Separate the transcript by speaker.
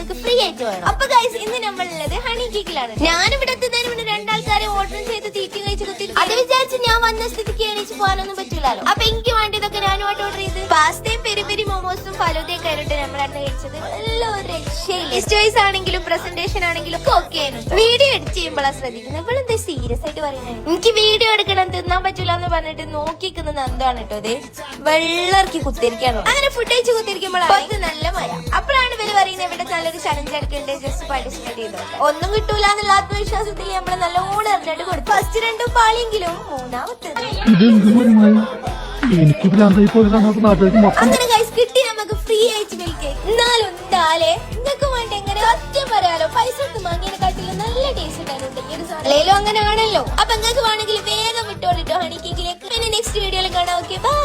Speaker 1: നിങ്ങൾക്ക് ഫ്രീ ആയിട്ട് വേണം. അപ്പൊ ഗൈസ് ഇന്ന് നമ്മളുള്ളത് ഹണി കേക്കിലാണ്. ഞാനിവിടെ എത്തുന്നതിന് മുന്നേ രണ്ടാൾക്കാരെ ഓർഡർ ചെയ്ത് തീറ്റി കഴിച്ച് കുത്തി അത് വിചാരിച്ച് ഞാൻ വന്ന സ്ഥിതിക്ക് എണീച്ച് പോകാനൊന്നും പറ്റില്ലല്ലോ. അപ്പൊ എനിക്ക് വേണ്ടിയതൊക്കെ ഞാനുമായിട്ട് ഓർഡർ ചെയ്ത് പാസ്തയും പെരി പെരി മോമോസും ഫലൂദയും കയറിട്ട് നമ്മളാണ് കഴിച്ചത്. എല്ലാം രക്ഷയില്ല. ചോയ്സ് ആണെങ്കിലും പ്രസന്റേഷൻ ആണെങ്കിലും ഒക്കെ ഓക്കെ ആയിരുന്നു. വീഡിയോ എഡിറ്റ് ചെയ്യുമ്പോഴാണ് ശ്രദ്ധിക്കുന്നത്. ഇവളെന്താ സീരിയസ് ആയിട്ട് പറയുന്നത്? എനിക്ക് വീഡിയോ എടുക്കണം തിന്നാൻ പറ്റില്ല എന്ന് പറഞ്ഞിട്ട് നോക്കിക്കുന്നത് എന്താണ് കേട്ടോ. അത് വെള്ളർക്കി കുത്തിരിക്കാണോ. അങ്ങനെ ഫുഡ് കഴിച്ച് കുത്തിരിക്കുമ്പോഴാണ് നല്ല മഴ. അപ്പോഴാണ് ഇവര് പറയുന്നത് ഇവിടെ നല്ലൊരു ചലഞ്ച് എടുക്കേണ്ടത്, ജസ്റ്റ് പാർട്ടിസിപ്പേറ്റ് ചെയ്തോ. ഒന്നും കിട്ടൂല എന്നുള്ള ആത്മവിശ്വാസത്തിൽ നമ്മള് നല്ല ഊണറിഞ്ഞിട്ട് കൊടുത്തു. ഫസ്റ്റ് 2 പാളിയെങ്കിലും മൂന്നാമത്തത് അങ്ങനെ ഗൈസ് കിട്ടി നമുക്ക് ഫ്രീ ആയിട്ട് മിൽക്ക് കേക്ക്. എന്നാലും എന്താലേ നിങ്ങൾക്ക് വേണ്ടി എങ്ങനെ സത്യം പറയാലോ, പൈസ എടുത്ത് വാങ്ങിയതിനെക്കാട്ടിലും നല്ല ടേസ്റ്റ് ഉണ്ടായിരുന്നു. അല്ലേലും അങ്ങനെ ആണല്ലോ. അപ്പൊ നിങ്ങൾക്ക് വേണമെങ്കിൽ വേഗം വിട്ടോളിട്ടോ ഹണി കേക്കിലേക്ക്. പിന്നെ നെക്സ്റ്റ് വീഡിയോയിൽ കാണാം. Okay bye.